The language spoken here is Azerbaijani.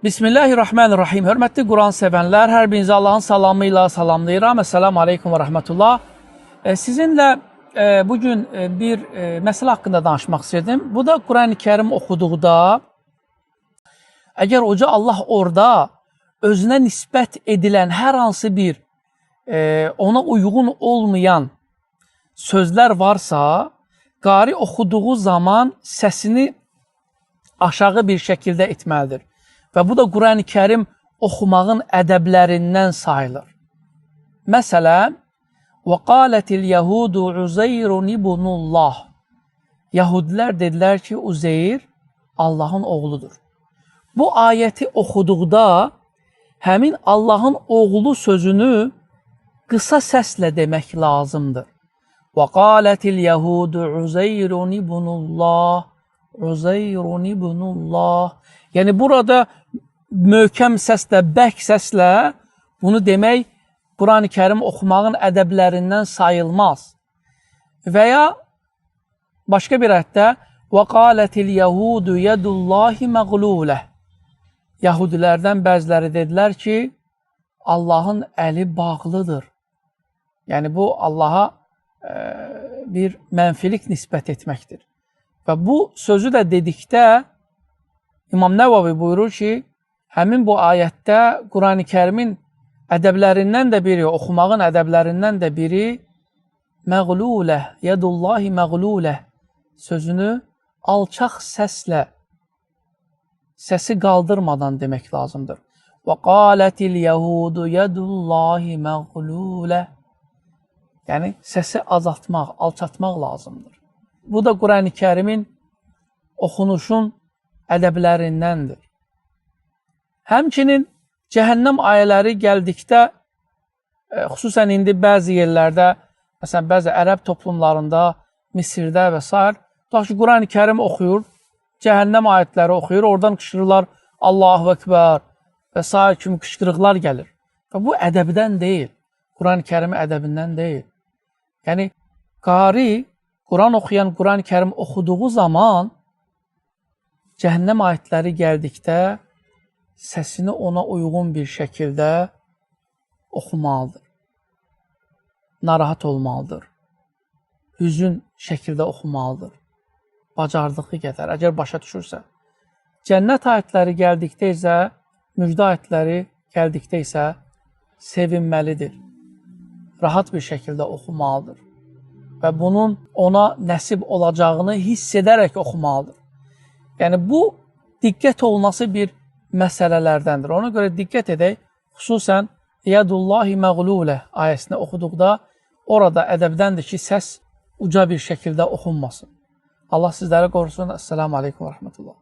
Bismillahirrahmanirrahim. Hörmətli Quran sevənlər, hər birinizi Allahın salamıyla salamlayıram. Esselamu aleykum və rəhmətullah. Sizinlə bugün bir məsələ haqqında danışmaq istədim. Bu da Quran-ı Kerim oxuduqda, əgər Uca Allah orada özünə nisbət edilən hər hansı bir ona uyğun olmayan sözlər varsa, qari oxuduğu zaman səsini aşağı bir şəkildə etməlidir. Və bu da Quran-ı Kerim oxumağın ədəblərindən sayılır. Məsələn, وَقَالَتِ الْيَهُودُ عُزَيْرٌ اِبْنُ اللّٰهِ Yahudilər dedilər ki, Uzeyr Allahın oğludur. Bu ayəti oxuduqda həmin Allahın oğlu sözünü qısa səslə demək lazımdır. وَقَالَتِ الْيَهُودُ عُزَيْرٌ اِبْنُ اللّٰهِ عُزَيْرٌ اِبْنُ اللّٰهِ Yəni burada möhkəm səslə, bərk səslə bunu demək Quran-ı Kerim oxumağın ədəblərindən sayılmaz. Və ya başqa bir ayətdə وَقَالَتِ الْيَهُودُ يَدُ اللّٰهِ مَغْلُولَهِ Yahudilərdən bəziləri dedilər ki, Allahın əli bağlıdır. Yəni bu Allaha bir mənfilik nisbət etməkdir. Və bu sözü də dedikdə İmam Nəvavi buyurur ki, həmin bu ayətdə Quran-ı Kerimin ədəblərindən də biri, oxumağın ədəblərindən də biri məğluləh, yədullahi məğluləh sözünü alçaq səslə, səsi qaldırmadan demək lazımdır. Və qalətil yəhudu yədullahi məğluləh Yəni, səsi azaltmaq, alçatmaq lazımdır. Bu da Quran-ı Kerimin oxunuşun ədəblərindəndir. Həmçinin cəhənnəm ayələri gəldikdə, xüsusən indi bəzi yerlərdə, məsələn, bəzi ərəb toplumlarında, Misirdə və s. tutaq ki, Quran-ı Kerim oxuyur, cəhənnəm ayətləri oxuyur, oradan qışqırırlar, Allahu Ekber və s. kimi qışqırıqlar gəlir. Və bu ədəbdən deyil, Quran-ı Kerim ədəbindən deyil. Yəni, qari, Quran oxuyan, Quran-ı Kerim oxuduğu zaman cəhənnəm ayətləri gəldikdə səsini ona uyğun bir şəkildə oxumalıdır. Narahat olmalıdır. Hüzün şəkildə oxumalıdır. Bacardığı qədər, əgər başa düşürsə. Cənnət ayətləri gəldikdə isə, müjdə ayətləri gəldikdə isə sevinməlidir. Rahat bir şəkildə oxumalıdır. Və bunun ona nəsib olacağını hiss edərək oxumalıdır. Yəni, bu diqqət olunması bir məsələlərdəndir. Ona görə diqqət edək, xüsusən Yədullahi məğluləh ayəsini oxuduqda orada ədəbdəndir ki, səs uca bir şəkildə oxunmasın. Allah sizləri qorusun. Esselamu aleykum və rəhmətullah.